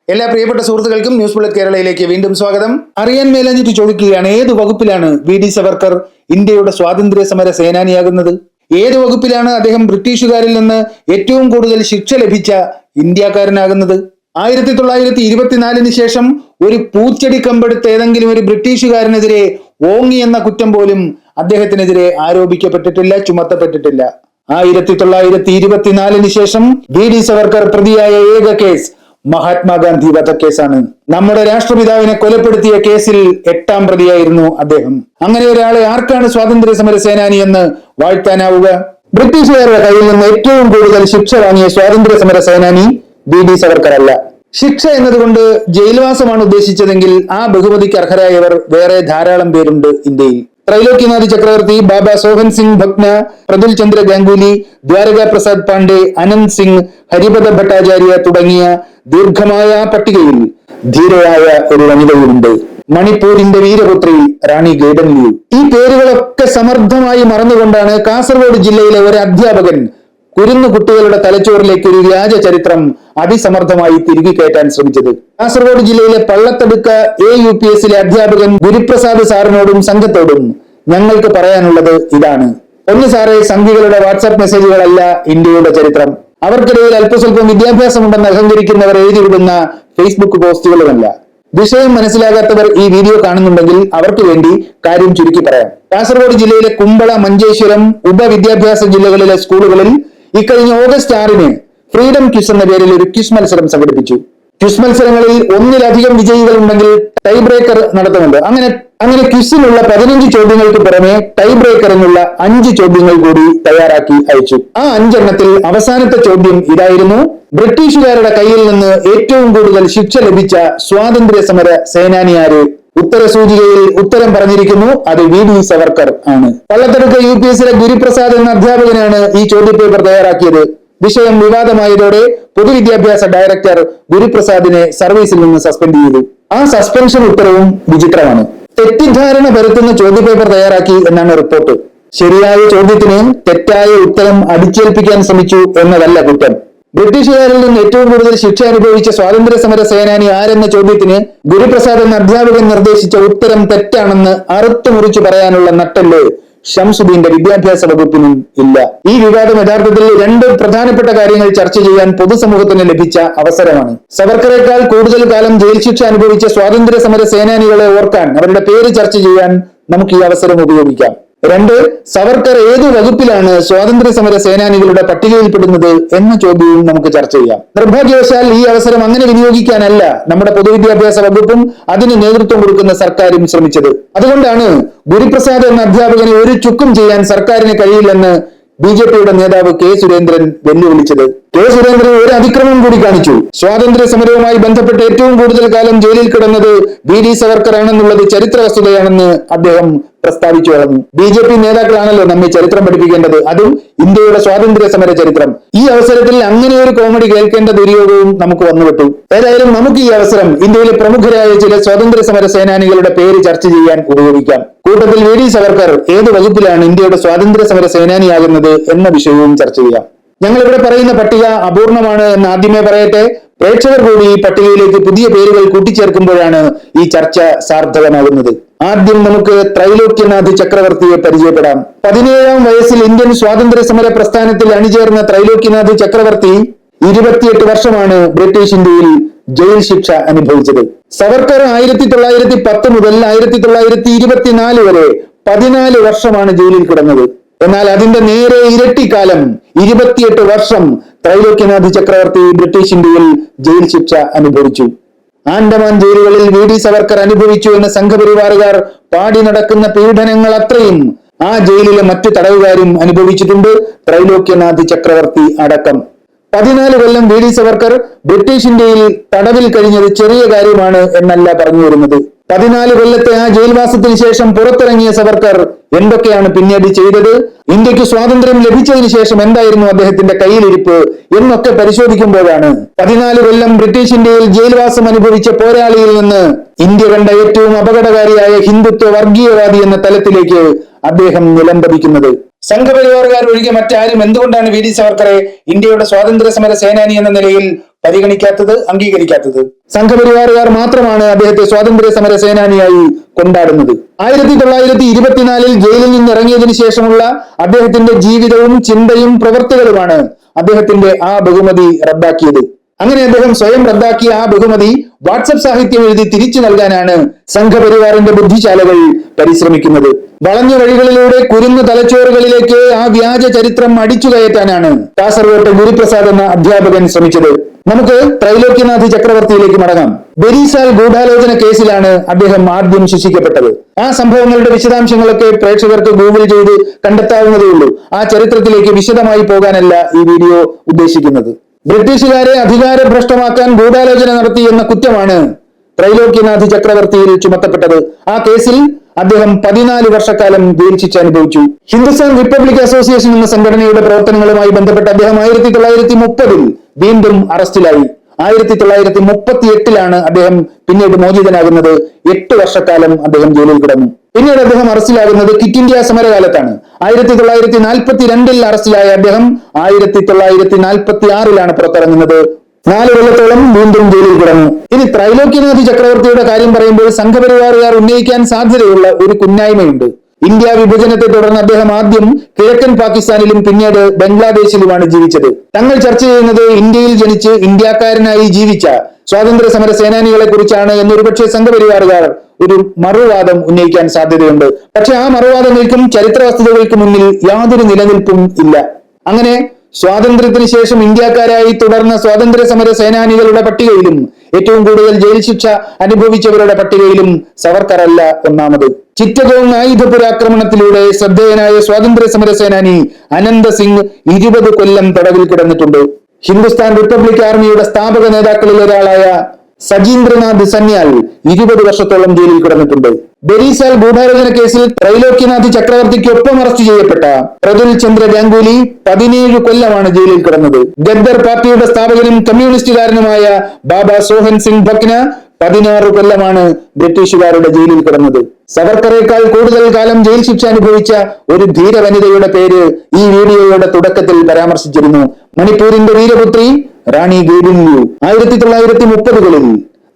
എല്ലാ പ്രിയപ്പെട്ട സുഹൃത്തുക്കൾക്കും ന്യൂസ് ബുള്ളറ്റ് കേരളയിലേക്ക് വീണ്ടും സ്വാഗതം. അറിയാൻ മേലഞ്ഞിട്ട് ചോദിക്കുകയാണ്, ഏത് വകുപ്പിലാണ് വി.ഡി. സവർക്കർ ഇന്ത്യയുടെ സ്വാതന്ത്ര്യ സമര സേനാനിയാകുന്നത്? ഏത് വകുപ്പിലാണ് അദ്ദേഹം ബ്രിട്ടീഷുകാരിൽ നിന്ന് ഏറ്റവും കൂടുതൽ ശിക്ഷ ലഭിച്ച ഇന്ത്യക്കാരനാകുന്നത്? 1924 ശേഷം ഒരു പൂച്ചെടി കമ്പെടുത്ത് ഏതെങ്കിലും ഒരു ബ്രിട്ടീഷുകാരനെതിരെ ഓങ്ങി എന്ന കുറ്റം പോലും അദ്ദേഹത്തിനെതിരെ ആരോപിക്കപ്പെട്ടിട്ടില്ല, ചുമത്തപ്പെട്ടിട്ടില്ല. 1924 ശേഷം വി.ഡി. സവർക്കർ പ്രതിയായ ഏക കേസ് മഹാത്മാഗാന്ധി വധക്കേസാണ്. നമ്മുടെ രാഷ്ട്രപിതാവിനെ കൊലപ്പെടുത്തിയ കേസിൽ 8ാം പ്രതിയായിരുന്നു അദ്ദേഹം. അങ്ങനെ ഒരാളെ ആർക്കാണ് സ്വാതന്ത്ര്യ സമര സേനാനി എന്ന് വാഴ്ത്താനാവുക? ബ്രിട്ടീഷുകാരുടെ കയ്യിൽ നിന്ന് ഏറ്റവും കൂടുതൽ ശിക്ഷ വാങ്ങിയ സ്വാതന്ത്ര്യ സമര സേനാനി വി.ഡി. സവർക്കർ അല്ല. ശിക്ഷ എന്നതുകൊണ്ട് ജയിൽവാസമാണ് ഉദ്ദേശിച്ചതെങ്കിൽ ആ ബഹുമതിക്ക് അർഹരായവർ വേറെ ധാരാളം പേരുണ്ട് ഇന്ത്യയിൽ. ത്രൈലോക്യനാഥ് ചക്രവർത്തി, ബാബാ സോഹൻ സിംഗ് ഭക്ന, പ്രതുൽ ചന്ദ്ര ഗാംഗുലി, ദ്വാരക പ്രസാദ് പാണ്ഡെ, അനന്ത് സിംഗ്, ഹരിപദ ഭട്ടാചാര്യ തുടങ്ങിയ ദീർഘമായ പട്ടികയിൽ ധീരയായ ഒരു വനിതയുണ്ട്, മണിപ്പൂരിന്റെ വീരപുത്രി റാണി ഗൈഡൻലിയു. ഈ പേരുകളൊക്കെ സമർത്ഥമായി മറന്നുകൊണ്ടാണ് കാസർഗോഡ് ജില്ലയിലെ ഒരു അധ്യാപകൻ കുരുന്നു കുട്ടികളുടെ തലച്ചോറിലേക്ക് ഒരു വ്യാജ ചരിത്രം അതിസമർത്ഥമായി തിരികെ കയറ്റാൻ ശ്രമിച്ചത്. കാസർഗോഡ് ജില്ലയിലെ പള്ളത്തടുക്ക AUPS അധ്യാപകൻ ഗുരുപ്രസാദ് സാറിനോടും സംഘത്തോടും ഞങ്ങൾക്ക് പറയാനുള്ളത് ഇതാണ്. ഒന്ന് സാറേ, സംഘികളുടെ വാട്സാപ്പ് മെസ്സേജുകളല്ല ഇന്ത്യയുടെ ചരിത്രം. അവർക്കിടയിൽ അല്പസ്വല്പം വിദ്യാഭ്യാസമുണ്ടെന്ന് അഹങ്കരിക്കുന്നവർ എഴുതിവിടുന്ന ഫേസ്ബുക്ക് പോസ്റ്റുകളുമല്ല. വിഷയം മനസ്സിലാകാത്തവർ ഈ വീഡിയോ കാണുന്നുണ്ടെങ്കിൽ അവർക്ക് വേണ്ടി കാര്യം ചുരുക്കി പറയാം. കാസർഗോഡ് ജില്ലയിലെ കുമ്പള, മഞ്ചേശ്വരം ഉപവിദ്യാഭ്യാസ ജില്ലകളിലെ സ്കൂളുകളിൽ ഇക്കഴിഞ്ഞ ഓഗസ്റ്റ് 6 ഫ്രീഡം ക്വിസ് എന്ന പേരിൽ ഒരു ക്വിസ് മത്സരം സംഘടിപ്പിച്ചു. ക്വിസ് മത്സരങ്ങളിൽ ഒന്നിലധികം വിജയികൾ ഉണ്ടെങ്കിൽ ടൈ ബ്രേക്കർ നടത്തുന്നുണ്ട്. അങ്ങനെ ക്വിസിനുള്ള 15 ചോദ്യങ്ങൾക്ക് പുറമെ ടൈ ബ്രേക്കർ എന്നുള്ള 5 ചോദ്യങ്ങൾ കൂടി തയ്യാറാക്കി അയച്ചു. ആ 5 എണ്ണത്തിൽ അവസാനത്തെ ചോദ്യം ഇതായിരുന്നു: ബ്രിട്ടീഷുകാരുടെ കയ്യിൽ നിന്ന് ഏറ്റവും കൂടുതൽ ശിക്ഷ ലഭിച്ച സ്വാതന്ത്ര്യ സമര സേനാനി ആര്? ഉത്തര സൂചികയിൽ ഉത്തരം പറഞ്ഞിരിക്കുന്നു, അത് വി.ഡി. സവർക്കർ ആണ്. പള്ളത്തടുക്ക UPS ഗുരുപ്രസാദ് എന്ന അധ്യാപകനാണ് ഈ ചോദ്യപേപ്പർ തയ്യാറാക്കിയത്. വിഷയം വിവാദമായതോടെ പൊതുവിദ്യാഭ്യാസ ഡയറക്ടർ ഗുരുപ്രസാദിനെ സർവീസിൽ നിന്ന് സസ്പെൻഡ് ചെയ്തു. ആ സസ്പെൻഷൻ ഉത്തരവും വിചിത്രമാണ്. തെറ്റിദ്ധാരണ പരത്തുന്ന ചോദ്യപേപ്പർ തയ്യാറാക്കി എന്നാണ് റിപ്പോർട്ട്. ശരിയായ ചോദ്യത്തിന് തെറ്റായ ഉത്തരം അടിച്ചേൽപ്പിക്കാൻ ശ്രമിച്ചു എന്നതല്ല കുറ്റം. ബ്രിട്ടീഷുകാരിൽ നിന്ന് ഏറ്റവും കൂടുതൽ ശിക്ഷ അനുഭവിച്ച സ്വാതന്ത്ര്യ സമര സേനാനി ആരെന്ന ചോദ്യത്തിന് ഗുരുപ്രസാദ് എന്ന അധ്യാപകൻ നിർദ്ദേശിച്ച ഉത്തരം തെറ്റാണെന്ന് അറുത്തു മുറിച്ചു പറയാനുള്ള നട്ടല് ഷംസുദ്ദീന്റെ വിദ്യാഭ്യാസ വകുപ്പിനും ഇല്ല. ഈ വിവാദം യഥാർത്ഥത്തിൽ 2 പ്രധാനപ്പെട്ട കാര്യങ്ങൾ ചർച്ച ചെയ്യാൻ പൊതുസമൂഹത്തിന് ലഭിച്ച അവസരമാണ്. സവർക്കറേക്കാൾ കൂടുതൽ കാലം ജയിൽ ശിക്ഷ അനുഭവിച്ച സ്വാതന്ത്ര്യ സമര സേനാനികളെ ഓർക്കാൻ, അവരുടെ പേര് ചർച്ച ചെയ്യാൻ നമുക്ക് ഈ അവസരം ഉപയോഗിക്കാം. 2, സവർക്കർ ഏതു വകുപ്പിലാണ് സ്വാതന്ത്ര്യ സമര സേനാനികളുടെ പട്ടികയിൽപ്പെടുന്നത് എന്ന ചോദ്യവും നമുക്ക് ചർച്ച ചെയ്യാം. നിർഭാഗ്യവശാൽ ഈ അവസരം അങ്ങനെ വിനിയോഗിക്കാനല്ല നമ്മുടെ പൊതുവിദ്യാഭ്യാസ വകുപ്പും അതിന് നേതൃത്വം കൊടുക്കുന്ന സർക്കാരും ശ്രമിച്ചത്. അതുകൊണ്ടാണ് ഗുരുപ്രസാദ് എന്ന അധ്യാപകനെ ഒരു ചുക്കും ചെയ്യാൻ സർക്കാരിന് കഴിയില്ലെന്ന് BJPയുടെ നേതാവ് K. സുരേന്ദ്രൻ വെല്ലുവിളിച്ചത്. K. സുരേന്ദ്രൻ ഒരു അതിക്രമം കൂടി കാണിച്ചു. സ്വാതന്ത്ര്യ സമരവുമായി ബന്ധപ്പെട്ട് ഏറ്റവും കൂടുതൽ കാലം ജയിലിൽ കിടന്നത് വി.ഡി. സവർക്കർ ആണെന്നുള്ളത് ചരിത്ര വസ്തുതയാണെന്ന് അദ്ദേഹം പ്രസ്താവിച്ചു കളഞ്ഞു. BJP നേതാക്കളാണല്ലോ നമ്മെ ചരിത്രം പഠിപ്പിക്കേണ്ടത്, അതും ഇന്ത്യയുടെ സ്വാതന്ത്ര്യ സമര ചരിത്രം. ഈ അവസരത്തിൽ അങ്ങനെ ഒരു കോമഡി കേൾക്കേണ്ട ദുര്യോഗവും നമുക്ക് വന്നുവിട്ടു. ഏതായാലും നമുക്ക് ഈ അവസരം ഇന്ത്യയിലെ പ്രമുഖരായ ചില സ്വാതന്ത്ര്യ സമര സേനാനികളുടെ പേര് ചർച്ച ചെയ്യാൻ ഉപയോഗിക്കാം. കൂട്ടത്തിൽ വി.ഡി. സവർക്കർ ഏത് വകുപ്പിലാണ് ഇന്ത്യയുടെ സ്വാതന്ത്ര്യ സമര സേനാനിയാകുന്നത് എന്ന വിഷയവും ചർച്ച ചെയ്യാം. ഞങ്ങളിവിടെ പറയുന്ന പട്ടിക അപൂർണമാണ് എന്ന് ആദ്യമേ പറയട്ടെ. പ്രേക്ഷകർ കൂടി ഈ പട്ടികയിലേക്ക് പുതിയ പേരുകൾ കൂട്ടിച്ചേർക്കുമ്പോഴാണ് ഈ ചർച്ച സാർത്ഥകമാകുന്നത്. ആദ്യം നമുക്ക് ത്രൈലോക്യനാഥ് ചക്രവർത്തിയെ പരിചയപ്പെടാം. 17ാം വയസ്സിൽ ഇന്ത്യൻ സ്വാതന്ത്ര്യ സമര പ്രസ്ഥാനത്തിൽ അണിചേർന്ന ത്രൈലോക്യനാഥ് ചക്രവർത്തി 28 വർഷമാണ് ബ്രിട്ടീഷ് ഇന്ത്യയിൽ ജയിൽ ശിക്ഷ അനുഭവിച്ചത്. സവർക്കർ 1910 മുതൽ 1924 വരെ 14 വർഷമാണ് ജയിലിൽ കിടന്നത്. എന്നാൽ അതിന്റെ നേരെ ഇരട്ടിക്കാലം 28 വർഷം ത്രൈലോക്യനാഥ് ചക്രവർത്തി ബ്രിട്ടീഷ് ഇന്ത്യയിൽ ജയിൽ ശിക്ഷ അനുഭവിച്ചു. ആൻഡമാൻ ജയിലുകളിൽ വി.ഡി. സവർക്കർ അനുഭവിച്ചു എന്ന സംഘപരിവാറുകാർ പാടി നടക്കുന്ന പീഡനങ്ങൾ അത്രയും ആ ജയിലിലെ മറ്റു തടവുകാരും അനുഭവിച്ചിട്ടുണ്ട്, ത്രൈലോക്യനാഥ് ചക്രവർത്തി അടക്കം. 14 കൊല്ലം വി.ഡി. സവർക്കർ ബ്രിട്ടീഷ് ഇന്ത്യയിൽ തടവിൽ കഴിഞ്ഞത് ചെറിയ കാര്യമാണ് എന്നല്ല പറഞ്ഞു വരുന്നത്. 14 കൊല്ലത്തെ ആ ജയിൽവാസത്തിന് ശേഷം പുറത്തിറങ്ങിയ സവർക്കർ എന്തൊക്കെയാണ് പിന്നീട് ചെയ്തത്, ഇന്ത്യക്ക് സ്വാതന്ത്ര്യം ലഭിച്ചതിന് ശേഷം എന്തായിരുന്നു അദ്ദേഹത്തിന്റെ കയ്യിലിരിപ്പ് എന്നൊക്കെ പരിശോധിക്കുമ്പോഴാണ് 14 കൊല്ലം ബ്രിട്ടീഷ് ഇന്ത്യയിൽ ജയിൽവാസം അനുഭവിച്ച പോരാളിയിൽ നിന്ന് ഇന്ത്യ കണ്ട ഏറ്റവും അപകടകാരിയായ ഹിന്ദുത്വ വർഗീയവാദി എന്ന തലത്തിലേക്ക് അദ്ദേഹം നിലംപതിക്കുന്നത്. സംഘപരിവാറുകാർ ഒഴികെ മറ്റാരും എന്തുകൊണ്ടാണ് വി ഡി സവർക്കറെ ഇന്ത്യയുടെ സ്വാതന്ത്ര്യ സമര സേനാനി എന്ന നിലയിൽ പരിഗണിക്കാത്തത്, അംഗീകരിക്കാത്തത്? സംഘപരിവാറുകാർ മാത്രമാണ് അദ്ദേഹത്തെ സ്വാതന്ത്ര്യ സമര സേനാനിയായി കൊണ്ടാടുന്നത്. 1924 ജയിലിൽ നിന്നിറങ്ങിയതിനു ശേഷമുള്ള അദ്ദേഹത്തിന്റെ ജീവിതവും ചിന്തയും പ്രവൃത്തികളുമാണ് അദ്ദേഹത്തിന്റെ ആ ബഹുമതി റദ്ദാക്കിയത്. അങ്ങനെ അദ്ദേഹം സ്വയം റദ്ദാക്കിയ ആ ബഹുമതി വാട്സപ്പ് സാഹിത്യം എഴുതി തിരിച്ചു നൽകാനാണ് സംഘപരിവാറിന്റെ ബുദ്ധിശാലകൾ പരിശ്രമിക്കുന്നത്. വളഞ്ഞ വഴികളിലൂടെ കുരുന്നു തലച്ചോറുകളിലേക്ക് ആ വ്യാജ ചരിത്രം അടിച്ചു കയറ്റാനാണ് കാസർഗോട്ടെ ഗുരുപ്രസാദ് എന്ന അധ്യാപകൻ ശ്രമിച്ചത്. നമുക്ക് ത്രൈലോക്യനാഥ് ചക്രവർത്തിയിലേക്ക് മടങ്ങാം. ബെരീസാൽ ഗൂഢാലോചന കേസിലാണ് അദ്ദേഹം ആദ്യം ശിക്ഷിക്കപ്പെട്ടത്. ആ സംഭവങ്ങളുടെ വിശദാംശങ്ങളൊക്കെ പ്രേക്ഷകർക്ക് ഗൂഗിൾ ചെയ്ത് കണ്ടെത്താവുന്നതേ ഉള്ളൂ. ആ ചരിത്രത്തിലേക്ക് വിശദമായി പോകാനല്ല ഈ വീഡിയോ ഉദ്ദേശിക്കുന്നത്. ബ്രിട്ടീഷുകാരെ അധികാരഭ്രഷ്ടമാക്കാൻ ഗൂഢാലോചന നടത്തി എന്ന കുറ്റമാണ് ത്രൈലോക്യനാഥ് ചക്രവർത്തിയിൽ ചുമത്തപ്പെട്ടത്. ആ കേസിൽ അദ്ദേഹം 14 വർഷക്കാലം ജയിൽ ശിക്ഷ അനുഭവിച്ചു. ഹിന്ദുസ്ഥാൻ റിപ്പബ്ലിക് അസോസിയേഷൻ എന്ന സംഘടനയുടെ പ്രവർത്തനങ്ങളുമായി ബന്ധപ്പെട്ട് അദ്ദേഹം 1930 വീണ്ടും അറസ്റ്റിലായി. 1938 അദ്ദേഹം പിന്നീട് മോചിതനാകുന്നത്. 8 വർഷക്കാലം അദ്ദേഹം ജയിലിൽ കിടന്നു. പിന്നീട് അദ്ദേഹം അറസ്റ്റിലാകുന്നത് ക്വിറ്റ് ഇന്ത്യ സമരകാലത്താണ്. 1942 അറസ്റ്റിലായ അദ്ദേഹം 1946 പുറത്തിറങ്ങുന്നത്. 4 കൊല്ലത്തോളം വീണ്ടും ജയിലിൽ കിടന്നു. ഇനി ത്രൈലോക്യനാഥ് ചക്രവർത്തിയുടെ കാര്യം പറയുമ്പോൾ സംഘപരിവാറുകാർ ഉന്നയിക്കാൻ സാധ്യതയുള്ള ഒരു കുന്നായ്മയുണ്ട്. ഇന്ത്യ വിഭജനത്തെ തുടർന്ന് അദ്ദേഹം ആദ്യം കിഴക്കൻ പാകിസ്ഥാനിലും പിന്നീട് ബംഗ്ലാദേശിലുമാണ് ജീവിച്ചത്. തങ്ങൾ ചർച്ച ചെയ്യുന്നത് ഇന്ത്യയിൽ ജനിച്ച് ഇന്ത്യക്കാരനായി ജീവിച്ച സ്വാതന്ത്ര്യ സമര സേനാനികളെ കുറിച്ചാണ് എന്നൊരുപക്ഷെ സംഘപരിവാറുകാർ ഒരു മറുവാദം ഉന്നയിക്കാൻ സാധ്യതയുണ്ട്. പക്ഷെ ആ മറുവാദങ്ങൾക്കും ചരിത്ര വസ്തുതകൾക്ക് മുന്നിൽ യാതൊരു നിലനിൽപ്പും ഇല്ല. അങ്ങനെ സ്വാതന്ത്ര്യത്തിന് ശേഷം ഇന്ത്യക്കാരായി തുടർന്ന സ്വാതന്ത്ര്യ സമര സേനാനികളുടെ പട്ടികയിലും ഏറ്റവും കൂടുതൽ ജയിൽ ശിക്ഷ അനുഭവിച്ചവരുടെ പട്ടികയിലും സവർക്കർ അല്ല ഒന്നാമത്. ചിറ്റഗോങ് ആയുധപുരാക്രമണത്തിലൂടെ ശ്രദ്ധേയനായ സ്വാതന്ത്ര്യ സമര സേനാനി അനന്ത സിംഗ് 20 കൊല്ലം തടവിൽ കിടന്നിട്ടുണ്ട്. ഹിന്ദുസ്ഥാൻ റിപ്പബ്ലിക് ആർമിയുടെ സ്ഥാപക നേതാക്കളിൽ ഒരാളായ സജീന്ദ്രനാഥ് സന്യാൽ 20 വർഷത്തോളം ജയിലിൽ കിടന്നിട്ടുണ്ട്. ബെരീസാൽ ഗൂഢാലോചന കേസിൽ ത്രൈലോക്യനാഥ് ചക്രവർത്തിക്കൊപ്പം അറസ്റ്റ് ചെയ്യപ്പെട്ട പ്രതുൽ ചന്ദ്ര ഗാംഗുലി 17 കൊല്ലമാണ് ജയിലിൽ കിടന്നത്. ഗദ്ദർ പാർട്ടിയുടെ സ്ഥാപകനും കമ്മ്യൂണിസ്റ്റുകാരനുമായ ബാബ സോഹൻ സിംഗ് ഭക്ന 16 കൊല്ലമാണ് ബ്രിട്ടീഷുകാരുടെ ജയിലിൽ കിടന്നത്. സവർക്കറേക്കാൾ കൂടുതൽ കാലം ജയിൽ ശിക്ഷ അനുഭവിച്ച ഒരു ധീര വനിതയുടെ പേര് ഈ വീഡിയോയുടെ തുടക്കത്തിൽ പരാമർശിച്ചിരുന്നു. മണിപ്പൂരിന്റെ വീരപുത്രി റാണി ഗൈഡിൻലിയു 1930കളിൽ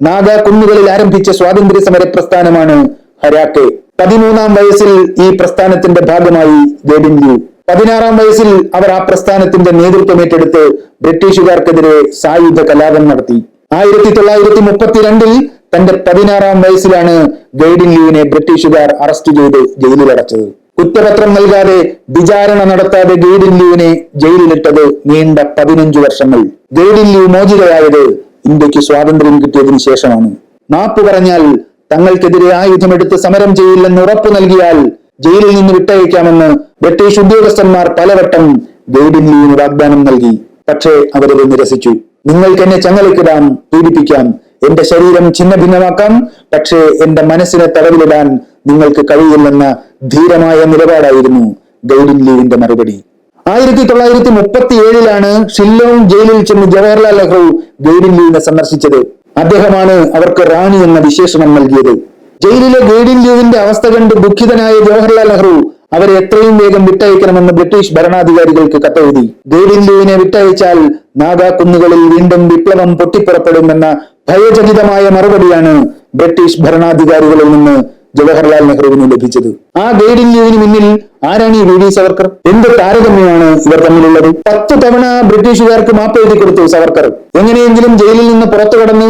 നാഗ കുന്നുകളിൽ ആരംഭിച്ച സ്വാതന്ത്ര്യ സമര പ്രസ്ഥാനമാണ് ഹരാക്കെ. 13-ാം വയസ്സിൽ ഈ പ്രസ്ഥാനത്തിന്റെ ഭാഗമായി ഗൈഡിൻലിയു. 16-ാം വയസ്സിൽ അവർ ആ പ്രസ്ഥാനത്തിന്റെ നേതൃത്വം ഏറ്റെടുത്ത് ബ്രിട്ടീഷുകാർക്കെതിരെ സായുധ കലാപം നടത്തി. 1932 തന്റെ 16-ാം വയസ്സിലാണ് ഗൈഡിൻലിയുവിനെ ബ്രിട്ടീഷുകാർ അറസ്റ്റ് ചെയ്ത് ജയിലിലടച്ചത്. കുറ്റപത്രം നൽകാതെ വിചാരണ നടത്താതെ ഗൈഡിൻലിയുവിനെ ജയിലിലിട്ടത് നീണ്ട 15 വർഷങ്ങൾ. ഗൈഡിൻലിയു മോചിതയായത് ഇന്ത്യക്ക് സ്വാതന്ത്ര്യം കിട്ടിയതിനു ശേഷമാണ്. മാപ്പ് പറഞ്ഞാൽ തങ്ങൾക്കെതിരെ ആയുധമെടുത്ത് സമരം ചെയ്യില്ലെന്ന് ഉറപ്പു നൽകിയാൽ ജയിലിൽ നിന്ന് വിട്ടയക്കാമെന്ന് ബ്രിട്ടീഷ് ഉദ്യോഗസ്ഥന്മാർ പലവട്ടം ഗൈഡിൻലിയുവിന് വാഗ്ദാനം നൽകി. പക്ഷേ അവരത് നിരസിച്ചു. നിങ്ങൾക്ക് എന്നെ ചങ്ങലക്കിടാം, പീഡിപ്പിക്കാം, എന്റെ ശരീരം ഛിന്ന ഭിന്നമാക്കാം, പക്ഷേ എന്റെ മനസ്സിനെ തടവിലിടാൻ നിങ്ങൾക്ക് കഴിയില്ലെന്ന ധീരമായ നിലപാടായിരുന്നു ഗൈഡിൻലിയുവിന്റെ മറുപടി. 1937 ഷില്ലോങ് ജയിലിൽ ചെന്ന് ജവഹർലാൽ നെഹ്റു ഗൈഡിൻലിയുവിനെ സന്ദർശിച്ചത്. അദ്ദേഹമാണ് അവർക്ക് റാണി എന്ന വിശേഷണം നൽകിയത്. ജയിലിലെ ഗൈഡിൻലിയുവിന്റെ അവസ്ഥ കണ്ട് ദുഃഖിതനായ ജവഹർലാൽ നെഹ്റു അവരെ എത്രയും വേഗം വിട്ടയക്കണമെന്ന് ബ്രിട്ടീഷ് ഭരണാധികാരികൾക്ക് കത്തെഴുതി. ഗൈഡിൻലിയുവിനെ വിട്ടയച്ചാൽ നാഗാ കുന്നുകളിൽ വീണ്ടും വിപ്ലവം പൊട്ടിപ്പുറപ്പെടുമെന്ന ഭയചകിതമായ മറുപടിയാണ് ബ്രിട്ടീഷ് ഭരണാധികാരികളിൽ നിന്ന് ജവഹർലാൽ നെഹ്റുവിന് ലഭിച്ചത്. ആ ഗൈഡിൻലിയുവിന് മുന്നിൽ ആരാണ് ഈ വി ഡി സവർക്കർ? എന്ത് താരതമ്യമാണ് ഇവർ തമ്മിലുള്ളത്? 10 തവണ ബ്രിട്ടീഷുകാർക്ക് മാപ്പ് എഴുതി കൊടുത്തു സവർക്കർ. എങ്ങനെയെങ്കിലും ജയിലിൽ നിന്ന് പുറത്തു കടന്ന്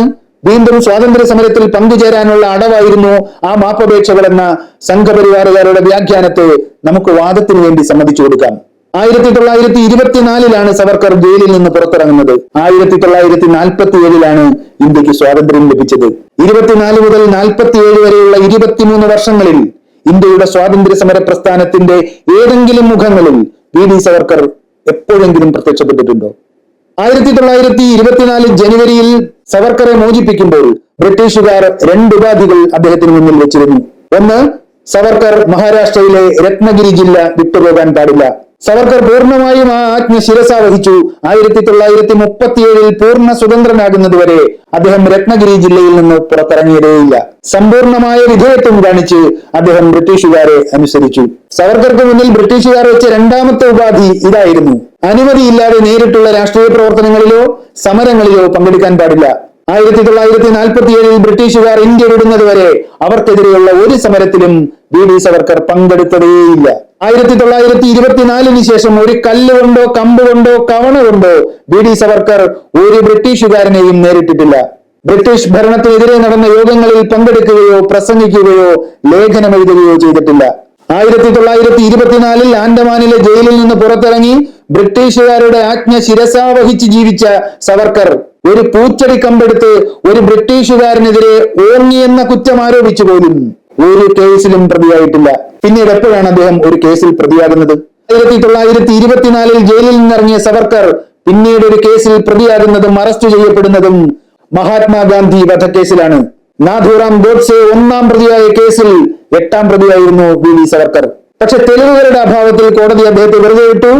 വീണ്ടും സ്വാതന്ത്ര്യ സമരത്തിൽ പങ്കുചേരാനുള്ള അടവായിരുന്നു ആ മാപ്പപേക്ഷകളെന്ന സംഘപരിവാറുകാരുടെ വ്യാഖ്യാനത്തെ നമുക്ക് വാദത്തിന് വേണ്ടി സമ്മതിച്ചു കൊടുക്കാം. 1924 സവർക്കർ ജയിലിൽ നിന്ന് പുറത്തിറങ്ങുന്നത്. 1947 ഇന്ത്യക്ക് സ്വാതന്ത്ര്യം ലഭിച്ചത്. 24 മുതൽ 47 വരെയുള്ള 23 വർഷങ്ങളിൽ ഇന്ത്യയുടെ സ്വാതന്ത്ര്യ സമര പ്രസ്ഥാനത്തിന്റെ ഏതെങ്കിലും മുഖങ്ങളിൽ വി ഡി സവർക്കർ എപ്പോഴെങ്കിലും പ്രത്യക്ഷപ്പെട്ടിട്ടുണ്ടോ? 1924 ജനുവരിയിൽ സവർക്കറെ മോചിപ്പിക്കുമ്പോൾ ബ്രിട്ടീഷുകാർ 2 ഉപാധികൾ അദ്ദേഹത്തിന് മുന്നിൽ വെച്ചിരുന്നു. ഒന്ന്, സവർക്കർ മഹാരാഷ്ട്രയിലെ രത്നഗിരി ജില്ല വിട്ടുപോകാൻ പാടില്ല. സവർക്കർ പൂർണ്ണമായും ആ ആജ്ഞ ശിരസാവഹിച്ചു. 1937 പൂർണ്ണ സ്വതന്ത്രനാകുന്നതുവരെ അദ്ദേഹം രത്നഗിരി ജില്ലയിൽ നിന്ന് പുറത്തിറങ്ങിയതേയില്ല. സമ്പൂർണമായ വിധേയത്വം കാണിച്ച് അദ്ദേഹം ബ്രിട്ടീഷുകാരെ അനുസരിച്ചു. സവർക്കർക്ക് മുന്നിൽ ബ്രിട്ടീഷുകാർ വെച്ച രണ്ടാമത്തെ ഉപാധി ഇതായിരുന്നു: അനുമതിയില്ലാതെ നേരിട്ടുള്ള രാഷ്ട്രീയ പ്രവർത്തനങ്ങളിലോ സമരങ്ങളിലോ പങ്കെടുക്കാൻ പാടില്ല. 1947 ബ്രിട്ടീഷുകാർ ഇന്ത്യ വിടുന്നതുവരെ അവർക്കെതിരെയുള്ള ഒരു സമരത്തിലും വി ഡി സവർക്കർ പങ്കെടുത്തതേയില്ല. 1924 ശേഷം ഒരു കല്ലുകൊണ്ടോ കമ്പ് കൊണ്ടോ കവണ കൊണ്ടോ വി ഡി സവർക്കർ ഒരു ബ്രിട്ടീഷുകാരനെയും നേരിട്ടിട്ടില്ല. ബ്രിട്ടീഷ് ഭരണത്തിനെതിരെ നടന്ന യോഗങ്ങളിൽ പങ്കെടുക്കുകയോ പ്രസംഗിക്കുകയോ ലേഖനമെഴുതുകയോ ചെയ്തിട്ടില്ല. 1924 ആൻഡമാനിലെ ജയിലിൽ നിന്ന് പുറത്തിറങ്ങി ബ്രിട്ടീഷുകാരുടെ ആജ്ഞ ശിരസാവഹിച്ച് ജീവിച്ച സവർക്കർ ഒരു പൂച്ചെടി കമ്പെടുത്ത് ഒരു ബ്രിട്ടീഷുകാരനെതിരെ ഓങ്ങിയെന്ന കുറ്റം ആരോപിച്ചു പോലും ഒരു കേസിലും പ്രതിയായിട്ടില്ല. പിന്നീട് എപ്പോഴാണ് അദ്ദേഹം ഒരു കേസിൽ പ്രതിയാകുന്നത്? 1924 ജയിലിൽ നിന്നിറങ്ങിയ സവർക്കർ പിന്നീട് ഒരു കേസിൽ പ്രതിയാകുന്നതും അറസ്റ്റ് ചെയ്യപ്പെടുന്നതും മഹാത്മാഗാന്ധി വധക്കേസിലാണ്. നാഥുറാം ഗോഡ്സെ 1-ാം പ്രതിയായ കേസിൽ 8-ാം പ്രതിയായിരുന്നു വി ഡി സവർക്കർ. പക്ഷെ തെളിവുകളുടെ അഭാവത്തിൽ കോടതി അദ്ദേഹത്തെ വെറുതെ വിട്ടു.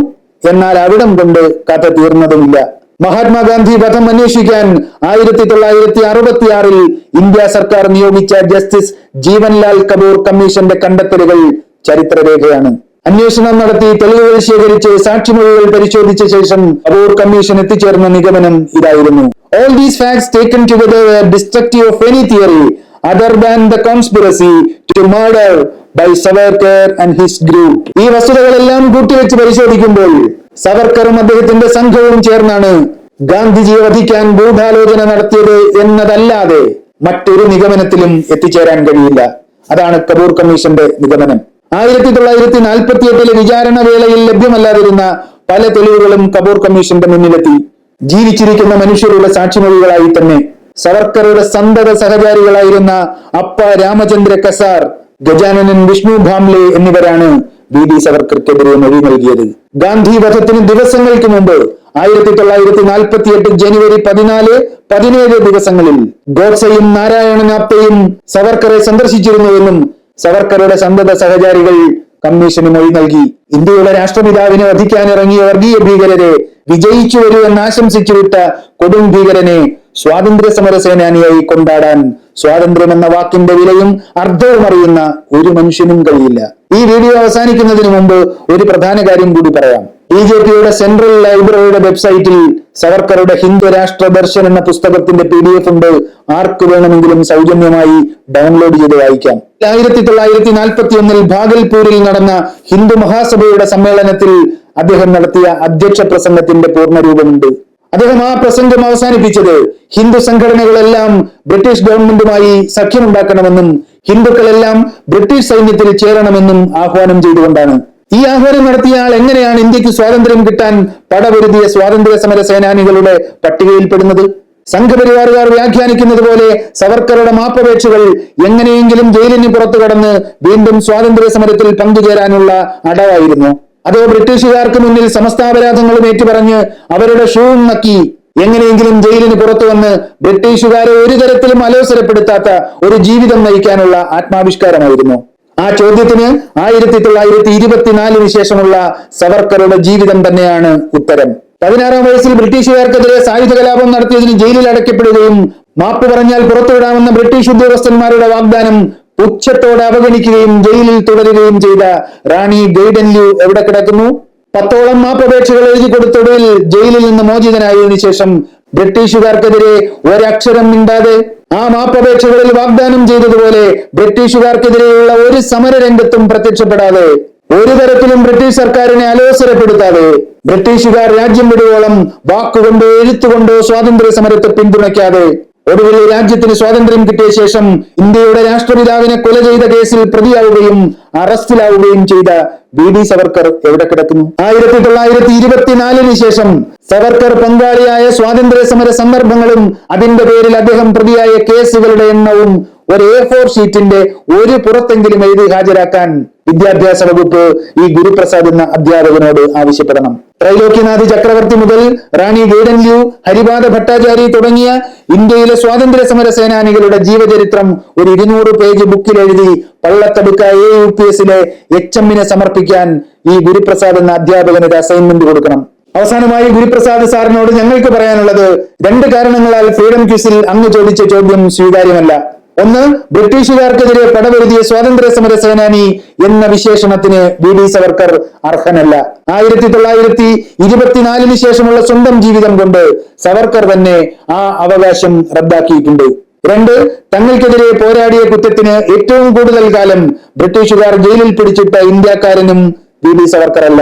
എന്നാൽ അവിടം കൊണ്ട് കഥ തീർന്നതുമില്ല. മഹാത്മാഗാന്ധി വധം അന്വേഷിക്കാൻ 1966 ഇന്ത്യ സർക്കാർ നിയോഗിച്ച ജസ്റ്റിസ് ജീവൻലാൽ കപൂർ കമ്മീഷന്റെ കണ്ടെത്തലുകൾ ചരിത്രരേഖയാണ്. അന്വേഷണം നടത്തി തെളിവുകൾ ശേഖരിച്ച് സാക്ഷിമൊഴികൾ പരിശോധിച്ച ശേഷം കപൂർ കമ്മീഷൻ എത്തിച്ചേർന്ന നിഗമനം ഇതായിരുന്നു: all these facts taken together were destructive of any theory other than the conspiracy to murder by Savarkar and his group. ഈ വസ്തുതകളെല്ലാം കൂട്ടിവെച്ച് പരിശോധിക്കുമ്പോൾ സവർക്കറും അദ്ദേഹത്തിന്റെ സംഘവും ചേർന്നാണ് ഗാന്ധിജിയെ വധിക്കാൻ ഗൂഢാലോചന നടത്തിയത് എന്നതല്ലാതെ മറ്റൊരു നിഗമനത്തിലും എത്തിച്ചേരാൻ കഴിയില്ല. അതാണ് കപൂർ കമ്മീഷന്റെ നിഗമനം. 1948 വിചാരണ വേളയിൽ ലഭ്യമല്ലാതിരുന്ന പല തെളിവുകളും കപൂർ കമ്മീഷന്റെ മുന്നിലെത്തി. ജീവിച്ചിരിക്കുന്ന മനുഷ്യരുടെ സാക്ഷിമൊഴികളായി തന്നെ സവർക്കറുടെ സന്തത സഹചാരികളായിരുന്ന അപ്പ രാമചന്ദ്ര കസാർ, ഗജാനനൻ വിഷ്ണു ഭാംലെ എന്നിവരാണ് വി ഡി സവർക്കർക്കെതിരെ മൊഴി നൽകിയത്. ഗാന്ധി വധത്തിന് ദിവസങ്ങൾക്ക് മുമ്പ് 1948 ജനുവരി 14, 17 ദിവസങ്ങളിൽ ഗോഡ്സെയും നാരായണൻ ആപ്തെയും സവർക്കറെ സന്ദർശിച്ചിരുന്നുവെന്നും സവർക്കറുടെ സന്തത സഹചാരികൾ കമ്മീഷന് മൊഴി നൽകി. ഇന്ത്യയുടെ രാഷ്ട്രപിതാവിനെ വധിക്കാനിറങ്ങിയ വർഗീയ ഭീകരരെ വിജയിച്ചു വരുമെന്ന് ആശംസിച്ചു വിട്ട കൊടും ഭീകരനെ സ്വാതന്ത്ര്യ സമര സേനാനിയായി കൊണ്ടാടാൻ സ്വാതന്ത്ര്യം എന്ന വാക്കിന്റെ വിലയും അർത്ഥവും അറിയുന്ന ഒരു മനുഷ്യനും കഴിയില്ല. ഈ വീഡിയോ അവസാനിക്കുന്നതിന് മുമ്പ് ഒരു പ്രധാന കാര്യം കൂടി പറയാം. BJPയുടെ സെൻട്രൽ ലൈബ്രറിയുടെ വെബ്സൈറ്റിൽ സവർക്കറുടെ ഹിന്ദു രാഷ്ട്ര ദർശൻ എന്ന പുസ്തകത്തിന്റെ PDF ഉണ്ട്. ആർക്ക് വേണമെങ്കിലും സൗജന്യമായി ഡൗൺലോഡ് ചെയ്ത് വായിക്കാം. 1941 ഭാഗൽപൂരിൽ നടന്ന ഹിന്ദു മഹാസഭയുടെ സമ്മേളനത്തിൽ അദ്ദേഹം നടത്തിയ അധ്യക്ഷ പ്രസംഗത്തിന്റെ പൂർണ്ണരൂപമുണ്ട്. അദ്ദേഹം ആ പ്രസംഗം അവസാനിപ്പിച്ചത് ഹിന്ദു സംഘടനകളെല്ലാം ബ്രിട്ടീഷ് ഗവൺമെന്റുമായി സഖ്യമുണ്ടാക്കണമെന്നും ഹിന്ദുക്കളെല്ലാം ബ്രിട്ടീഷ് സൈന്യത്തിൽ ചേരണമെന്നും ആഹ്വാനം ചെയ്തുകൊണ്ടാണ്. ഈ ആഹ്വാനം നടത്തിയ ആൾ എങ്ങനെയാണ് ഇന്ത്യക്ക് സ്വാതന്ത്ര്യം കിട്ടാൻ പടപൊരുതിയ സ്വാതന്ത്ര്യ സമര സേനാനികളുടെ പട്ടികയിൽപ്പെടുന്നത്? സംഘപരിവാറുകാർ വ്യാഖ്യാനിക്കുന്നത് പോലെ സവർക്കറുടെ മാപ്പപേക്ഷകൾ എങ്ങനെയെങ്കിലും ജയിലിന് പുറത്തു കടന്ന് വീണ്ടും സ്വാതന്ത്ര്യ സമരത്തിൽ പങ്കുചേരാനുള്ള അടവായിരുന്നു? അതോ ബ്രിട്ടീഷുകാർക്ക് മുന്നിൽ സമസ്താപരാധങ്ങളും ഏറ്റുപറഞ്ഞ് അവരുടെ ഷൂവും നക്കി എങ്ങനെയെങ്കിലും ജയിലിന് പുറത്തു വന്ന് ബ്രിട്ടീഷുകാരെ ഒരു തരത്തിലും അലോസരപ്പെടുത്താത്ത ഒരു ജീവിതം നയിക്കാനുള്ള ആത്മാവിഷ്കാരമായിരുന്നു? ആ ചോദ്യത്തിന് 1924 ശേഷമുള്ള സവർക്കറുടെ ജീവിതം തന്നെയാണ് ഉത്തരം. 16-ാം വയസ്സിൽ ബ്രിട്ടീഷുകാർക്കെതിരെ സായുധ കലാപം നടത്തിയതിന് ജയിലിൽ അടയ്ക്കപ്പെടുകയും മാപ്പ് പറഞ്ഞാൽ പുറത്തുവിടാമെന്ന ബ്രിട്ടീഷ് ഉദ്യോഗസ്ഥന്മാരുടെ വാഗ്ദാനം പുച്ഛത്തോടെ അവഗണിക്കുകയും ജയിലിൽ തുടരുകയും ചെയ്ത റാണി ഗൈഡൻലു എവിടെ കിടക്കുന്നു? 10ഓളം മാപ്പപേക്ഷകൾ എഴുതി കൊടുത്തൊടുവിൽ ജയിലിൽ നിന്ന് മോചിതനായതിനു ശേഷം ബ്രിട്ടീഷുകാർക്കെതിരെ ഒരക്ഷരം മിണ്ടാതെ ആ മാപ്പപേക്ഷകളിൽ വാഗ്ദാനം ചെയ്തതുപോലെ ബ്രിട്ടീഷുകാർക്കെതിരെയുള്ള ഒരു സമരരംഗത്തും പ്രത്യക്ഷപ്പെടാതെ ഒരു തരത്തിലും ബ്രിട്ടീഷ് സർക്കാരിനെ അലോസരപ്പെടുത്താതെ ബ്രിട്ടീഷുകാർ രാജ്യം വിടുവോളം വാക്കുകൊണ്ടോ എഴുത്തുകൊണ്ടോ സ്വാതന്ത്ര്യ സമരത്തെ പിന്തുണയ്ക്കാതെ ഒടുവിൽ രാജ്യത്തിന് സ്വാതന്ത്ര്യം കിട്ടിയ ശേഷം ഇന്ത്യയുടെ രാഷ്ട്രപിതാവിനെ കൊല ചെയ്ത കേസിൽ പ്രതിയാവുകയും അറസ്റ്റിലാവുകയും ചെയ്ത വി ഡി സവർക്കർ എവിടെ കിടക്കുന്നു? 1924 ശേഷം സവർക്കർ പങ്കാളിയായ സ്വാതന്ത്ര്യ സമര സന്ദർഭങ്ങളും അതിന്റെ പേരിൽ അദ്ദേഹം പ്രതിയായ കേസുകളുടെ എണ്ണവും ഒരു A4 ഷീറ്റിന്റെ ഒരു പുറത്തെങ്കിലും എഴുതി ഹാജരാക്കാൻ വിദ്യാഭ്യാസ വകുപ്പ് ഈ ഗുരുപ്രസാദ് എന്ന അധ്യാപകനോട് ആവശ്യപ്പെടണം. ത്രൈലോക്യനാഥ് ചക്രവർത്തി മുതൽ റാണി ഗൈഡൻലു, ഹരിപാദ ഭട്ടാചാരി തുടങ്ങിയ ഇന്ത്യയിലെ സ്വാതന്ത്ര്യ സമര സേനാനികളുടെ ജീവചരിത്രം ഒരു 200 പേജ് ബുക്കിൽ എഴുതി പള്ളത്തടുക്ക AUPSലെ HM സമർപ്പിക്കാൻ ഈ ഗുരുപ്രസാദ് എന്ന അധ്യാപകന് ഒരു അസൈൻമെന്റ് കൊടുക്കണം. അവസാനമായി ഗുരുപ്രസാദ് സാറിനോട് ഞങ്ങൾക്ക് പറയാനുള്ളത്, 2 കാരണങ്ങളാൽ ഫ്രീഡം ക്വിസിൽ അങ്ങ് ചോദിച്ച ചോദ്യം സ്വീകാര്യമല്ല. ഒന്ന്, ബ്രിട്ടീഷുകാർക്കെതിരെ പടപൊരുതിയ സ്വാതന്ത്ര്യ സമര സേനാനി എന്ന വിശേഷണത്തിന് VD സവർക്കർ അർഹനല്ല. 1924 ശേഷമുള്ള സ്വന്തം ജീവിതം കൊണ്ട് സവർക്കർ തന്നെ ആ അവകാശം റദ്ദാക്കിയിട്ടുണ്ട്. 2, തങ്ങൾക്കെതിരെ പോരാടിയ കുറ്റത്തിന് ഏറ്റവും കൂടുതൽ കാലം ബ്രിട്ടീഷുകാർ ജയിലിൽ പിടിച്ചിട്ട ഇന്ത്യക്കാരനും VD സവർക്കർ അല്ല.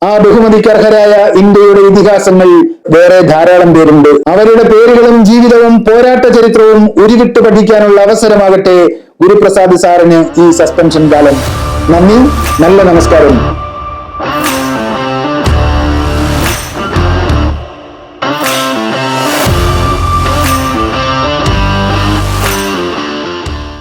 ആ ബഹുമതിക്കർഹരായ ഇന്ത്യയുടെ ഇതിഹാസങ്ങൾ വേറെ ധാരാളം പേരുണ്ട്. അവരുടെ പേരുകളും ജീവിതവും പോരാട്ട ചരിത്രവും ഉരുവിട്ട് പഠിക്കാനുള്ള അവസരമാകട്ടെ ഗുരുപ്രസാദ് സാറിന് ഈ സസ്പെൻഷൻ കാലം. നന്ദി, നല്ല നമസ്കാരം.